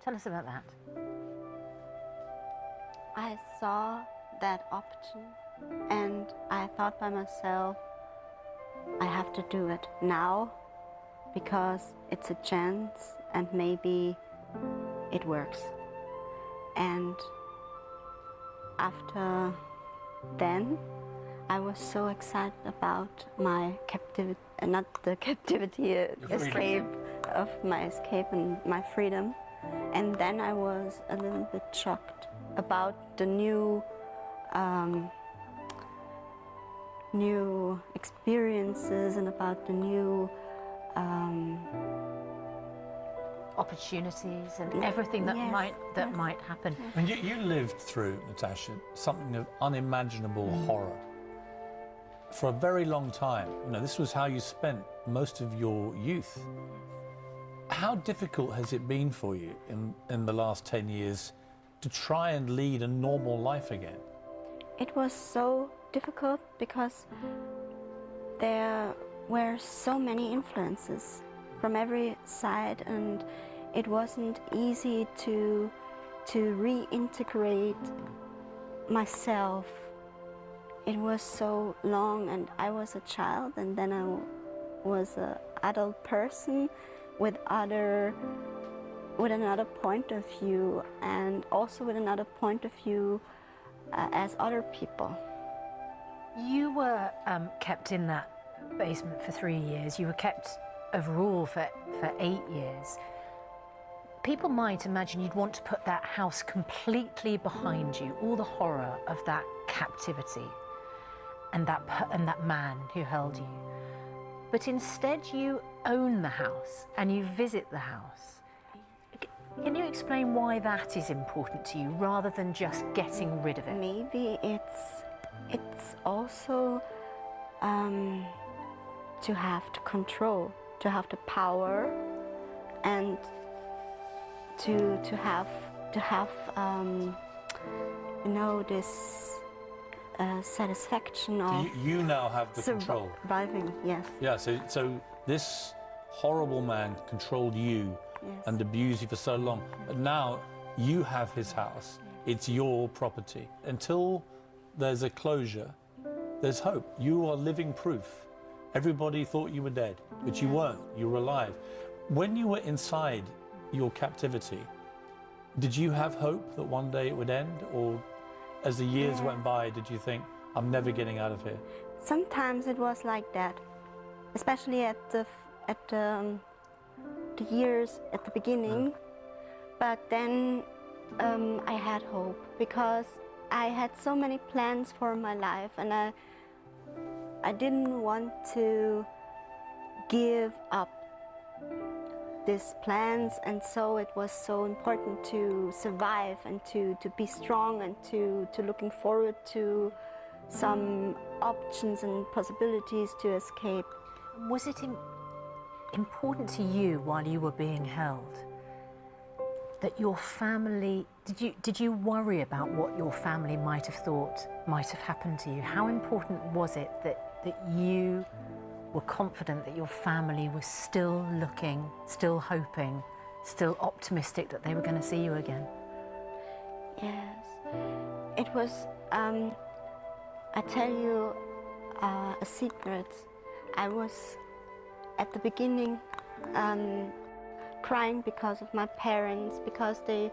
Tell us about that. I saw that option and I thought by myself, I have to do it now because it's a chance and maybe it works. And after then, I was so excited about my captivity, not the captivity, escape of my escape and my freedom. And then I was a little bit shocked about the new experiences and about the new opportunities and everything that might happen. And you lived through, Natascha, something of unimaginable horror for a very long time. You know, this was how you spent most of your youth. How difficult has it been for you in the last 10 years to try and lead a normal life again? It was so difficult because there were so many influences from every side, and it wasn't easy to reintegrate myself. It was so long, and I was a child, and then I was an adult person with another point of view, and also with another point of view as other people. You were kept in that basement for 3 years. You were kept overall for 8 years. People might imagine you'd want to put that house completely behind you, all the horror of that captivity and that man who held you. But instead you own the house and you visit the house. Can you explain why that is important to you rather than just getting rid of it? Maybe it's also to have the control, to have the power, and to have you know, this satisfaction of you now have the control. Surviving, yes. Yeah, so this horrible man controlled you and abused you for so long. But now you have his house. It's your property. Until there's a closure, there's hope. You are living proof. Everybody thought you were dead, but you weren't. You were alive. When you were inside your captivity, did you have hope that one day it would end? Or as the years went by, did you think, I'm never getting out of here? Sometimes it was like that, especially at the years at the beginning. But then I had hope because I had so many plans for my life, and I didn't want to give up these plans, and so it was so important to survive and to be strong and to looking forward to some options and possibilities to escape. Was it important to you while you were being held that your family, did you worry about what your family might have thought might have happened to you? How important was it that you were confident that your family was still looking, still hoping, still optimistic that they were going to see you again? Yes, it was, I tell you a secret. I was at the beginning crying because of my parents, because they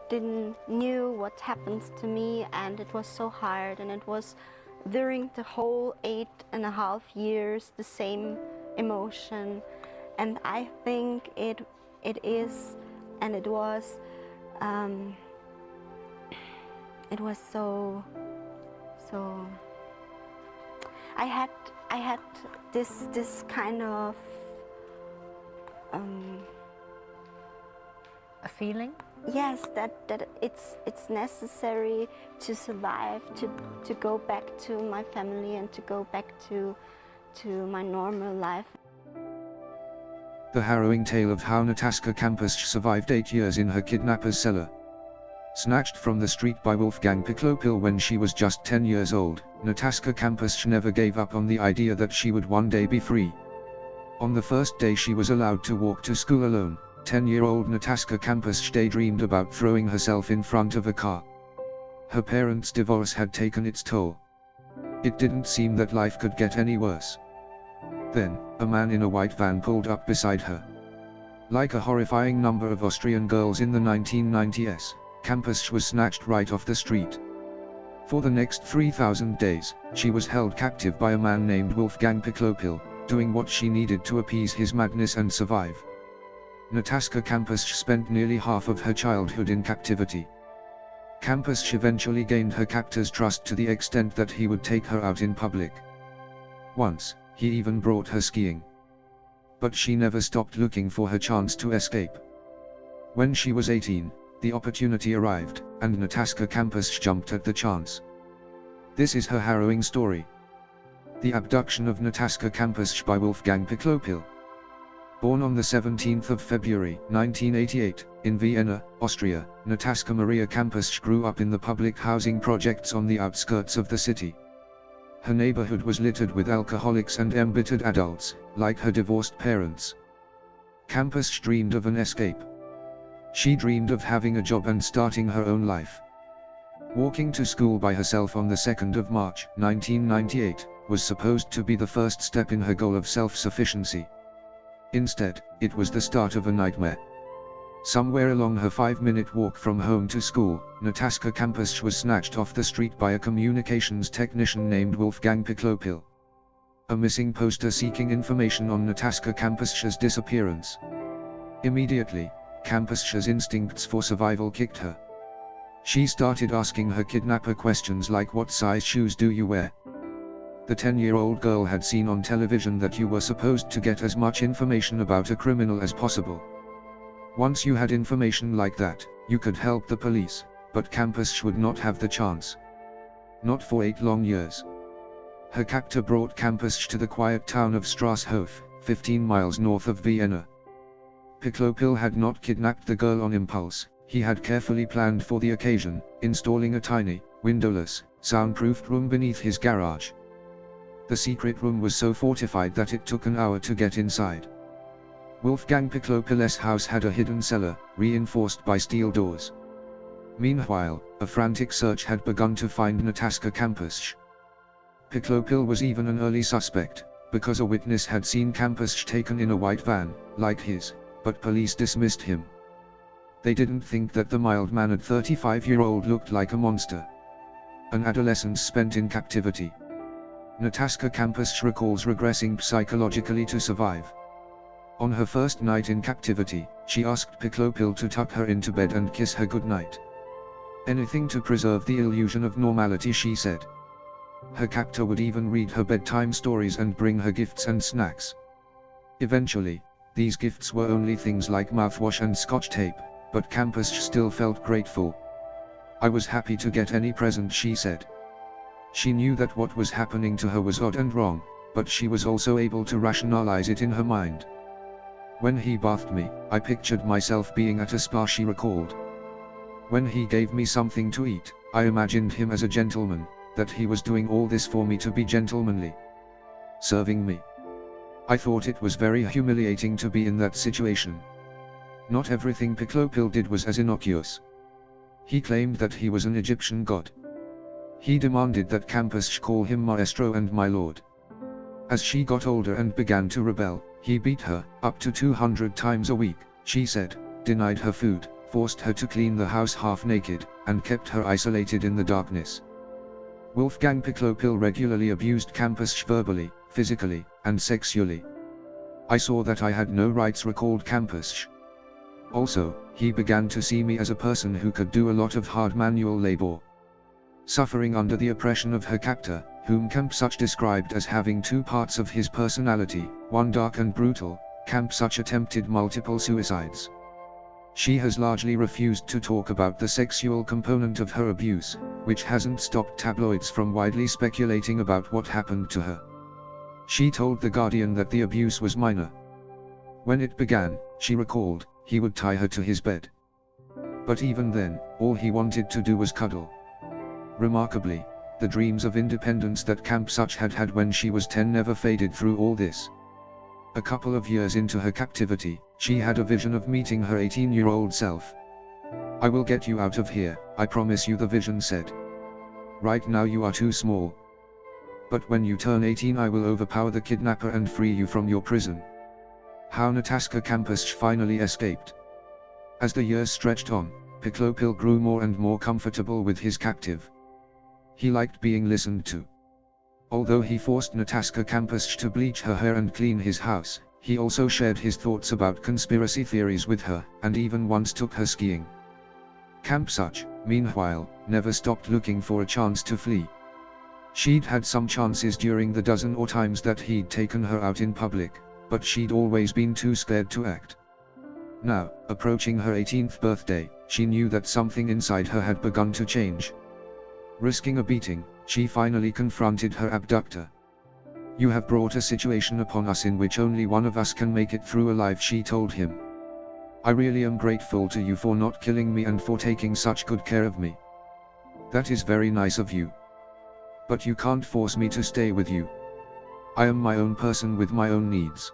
didn't knew what happens to me, and it was so hard, and it was during the whole 8.5 years the same emotion. And I think it is, and it was so I had this kind of a feeling? Yes, that it's necessary to survive, to go back to my family and to go back to my normal life. The harrowing tale of how Natascha Kampusch survived 8 years in her kidnapper's cellar. Snatched from the street by Wolfgang Picklopil when she was just 10 years old, Natascha Kampusch never gave up on the idea that she would one day be free. On the first day she was allowed to walk to school alone, 10-year-old Natascha Kampusch daydreamed about throwing herself in front of a car. Her parents' divorce had taken its toll. It didn't seem that life could get any worse. Then, a man in a white van pulled up beside her. Like a horrifying number of Austrian girls in the 1990s, Kampusch was snatched right off the street. For the next 3,000 days, she was held captive by a man named Wolfgang Piklopil, doing what she needed to appease his madness and survive. Natascha Kampusch spent nearly half of her childhood in captivity. Kampusch eventually gained her captor's trust to the extent that he would take her out in public. Once, he even brought her skiing. But she never stopped looking for her chance to escape. When she was 18, the opportunity arrived, and Natascha Kampusch jumped at the chance. This is her harrowing story. The abduction of Natascha Kampusch by Wolfgang Piklopil. Born on the 17th of February, 1988, in Vienna, Austria, Natascha Maria Kampusch grew up in the public housing projects on the outskirts of the city. Her neighborhood was littered with alcoholics and embittered adults, like her divorced parents. Kampusch dreamed of an escape. She dreamed of having a job and starting her own life. Walking to school by herself on the 2nd of March, 1998, was supposed to be the first step in her goal of self-sufficiency. Instead, it was the start of a nightmare. Somewhere along her 5-minute walk from home to school, Natascha Kampusch was snatched off the street by a communications technician named Wolfgang Piklopil. A missing poster seeking information on Natascha Kampusch's disappearance. Immediately, Kampusch's instincts for survival kicked her. She started asking her kidnapper questions like, "What size shoes do you wear?" The 10-year-old girl had seen on television that you were supposed to get as much information about a criminal as possible. Once you had information like that, you could help the police, but Kampusch would not have the chance. Not for 8 long years. Her captor brought Kampusch to the quiet town of Strasshof, 15 miles north of Vienna. Piklopil had not kidnapped the girl on impulse. He had carefully planned for the occasion, installing a tiny, windowless, soundproofed room beneath his garage. The secret room was so fortified that it took an hour to get inside. Wolfgang Piklopil's house had a hidden cellar, reinforced by steel doors. Meanwhile, a frantic search had begun to find Natascha Kampusch. Piklopil was even an early suspect, because a witness had seen Kampusch taken in a white van, like his, but police dismissed him. They didn't think that the mild-mannered 35-year-old looked like a monster. An adolescence spent in captivity. Natascha Kampusch recalls regressing psychologically to survive. On her first night in captivity, she asked Piklopil to tuck her into bed and kiss her goodnight. Anything to preserve the illusion of normality, she said. Her captor would even read her bedtime stories and bring her gifts and snacks. Eventually, these gifts were only things like mouthwash and scotch tape, but Kampusch still felt grateful. "I was happy to get any present," she said. She knew that what was happening to her was odd and wrong, but she was also able to rationalize it in her mind. "When he bathed me, I pictured myself being at a spa," she recalled. "When he gave me something to eat, I imagined him as a gentleman, that he was doing all this for me to be gentlemanly. Serving me. I thought it was very humiliating to be in that situation." Not everything Piklopil did was as innocuous. He claimed that he was an Egyptian god. He demanded that Kampusch call him maestro and my lord. As she got older and began to rebel, he beat her, up to 200 times a week, she said, denied her food, forced her to clean the house half naked, and kept her isolated in the darkness. Wolfgang Piklopil regularly abused Kampusch verbally, physically, and sexually. "I saw that I had no rights," recalled Kampusch. Also, he began to see me as a person who could do a lot of hard manual labor. Suffering under the oppression of her captor, whom Kampusch described as having 2 parts of his personality, one dark and brutal, Kampusch attempted multiple suicides. She has largely refused to talk about the sexual component of her abuse, which hasn't stopped tabloids from widely speculating about what happened to her. She told The Guardian that the abuse was minor. When it began, she recalled, he would tie her to his bed. But even then, all he wanted to do was cuddle. Remarkably, the dreams of independence that Kampusch had had when she was 10 never faded through all this. A couple of years into her captivity, she had a vision of meeting her 18-year-old self. "I will get you out of here, I promise you," the vision said. "Right now you are too small. But when you turn 18 I will overpower the kidnapper and free you from your prison." How Natascha Kampusch finally escaped. As the years stretched on, Piklopil grew more and more comfortable with his captive. He liked being listened to. Although he forced Natascha Kampusch to bleach her hair and clean his house, he also shared his thoughts about conspiracy theories with her, and even once took her skiing. Kampusch, meanwhile, never stopped looking for a chance to flee. She'd had some chances during the dozen or times that he'd taken her out in public, but she'd always been too scared to act. Now, approaching her 18th birthday, she knew that something inside her had begun to change. Risking a beating, she finally confronted her abductor. "You have brought a situation upon us in which only one of us can make it through alive," she told him. "I really am grateful to you for not killing me and for taking such good care of me. That is very nice of you. But you can't force me to stay with you. I am my own person with my own needs.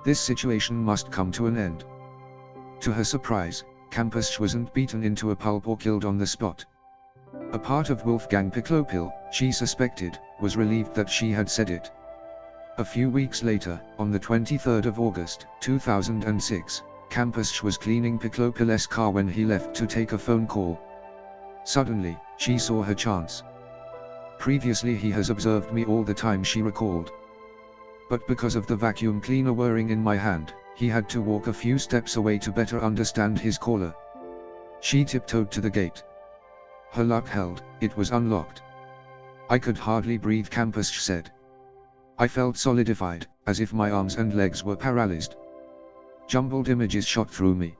This situation must come to an end." To her surprise, Kampusch wasn't beaten into a pulp or killed on the spot. A part of Wolfgang Piklopil, she suspected, was relieved that she had said it. A few weeks later, on the 23rd of August, 2006, Kampusch was cleaning Piklopil's car when he left to take a phone call. Suddenly, she saw her chance. "Previously he has observed me all the time," she recalled. "But because of the vacuum cleaner whirring in my hand, he had to walk a few steps away to better understand his caller." She tiptoed to the gate. Her luck held, it was unlocked. "I could hardly breathe," Kampusch said. "I felt solidified, as if my arms and legs were paralyzed. Jumbled images shot through me."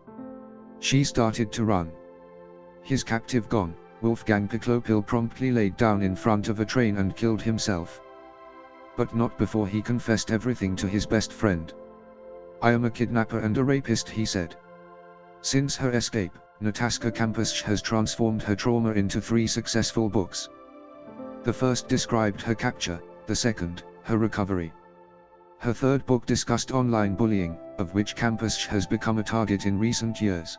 She started to run. His captive gone, Wolfgang Piklopil promptly laid down in front of a train and killed himself. But not before he confessed everything to his best friend. "I am a kidnapper and a rapist," he said. Since her escape, Natascha Kampusch has transformed her trauma into 3 successful books. The first described her capture, the second, her recovery. Her third book discussed online bullying, of which Kampusch has become a target in recent years.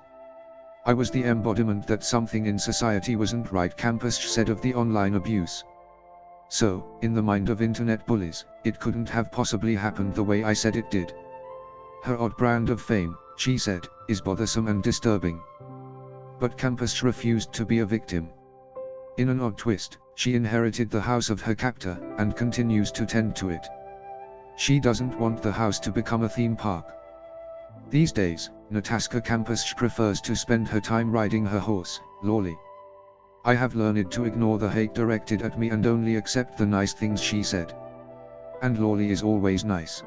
"I was the embodiment that something in society wasn't right," Kampusch said of the online abuse. "So, in the mind of internet bullies, it couldn't have possibly happened the way I said it did. Her odd brand of fame," she said, "is bothersome and disturbing." But Kampusch refused to be a victim. In an odd twist, she inherited the house of her captor, and continues to tend to it. She doesn't want the house to become a theme park. These days, Natascha Kampusch prefers to spend her time riding her horse, Lolly. "I have learned to ignore the hate directed at me and only accept the nice things," she said. "And Lolly is always nice."